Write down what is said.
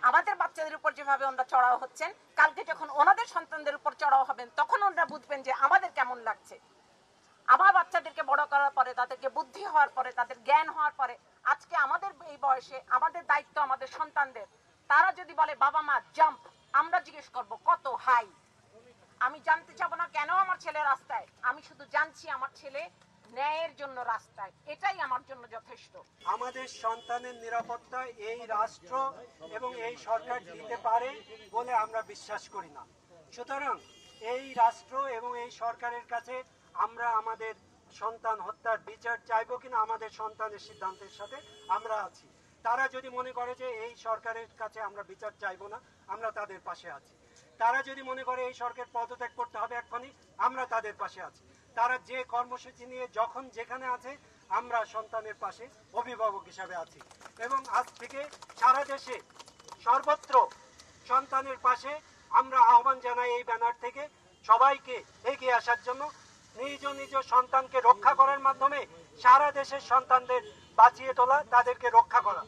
আমাদের বাচ্চাদের উপর যেভাবে ওনারা চড়াও হচ্ছেন, কালকে যখন ওনাদের সন্তানদের উপর চড়াও হবেন তখন ওনারা বুঝবেন যে আমাদের কেমন লাগছে। আমার বাচ্চাদেরকে বড় করার পরে, তাদেরকে বুদ্ধি হওয়ার পরে, তাদের জ্ঞান হওয়ার পরে, আজকে আমাদের এই বয়সে আমাদের দায়িত্ব আমাদের সন্তানদের। তারা যদি বলে বাবা মা জাম্প, আমরা জিজ্ঞেস করব কত হাই। আমি জানতে চাবো না কেন আমার ছেলে রাস্তায়, আমি শুধু জানছি আমার ছেলে ন্যায়ের জন্য রাস্তায়, এটাই আমার জন্য যথেষ্ট। আমাদের সন্তানের নিরাপত্তা এই রাষ্ট্র এবং এই সরকার দিতে পারে বলে আমরা বিশ্বাস করি না। সুতরাং এই রাষ্ট্র এবং এই সরকারের কাছে আমরা আমাদের সন্তান হত্যার বিচার চাইবো কিনা আমাদের সন্তানের সিদ্ধান্তের সাথে আমরা আছি। তারা যদি মনে করে যে এই সরকারের কাছে আমরা বিচার চাইবো না, আমরা তাদের পাশে আছি। তারা যদি মনে করে এই সরকার পদত্যাগ করতে হবে এক্ষুনি, আমরা তাদের পাশে আছি। তারা যে কর্মসূচি নিয়ে যখন যেখানে আছে আমরা সন্তানের পাশে অভিভাবক হিসাবে আছি। এবং আজ থেকে সারা দেশে সর্বত্র সন্তানের পাশে আমরা আহ্বান জানাই এই ব্যানার থেকে সবাইকে এগিয়ে আসার জন্য, নিজ নিজ সন্তানকে রক্ষা করার মাধ্যমে সারা দেশের সন্তানদের বাঁচিয়ে তোলা, তাদেরকে রক্ষা করা।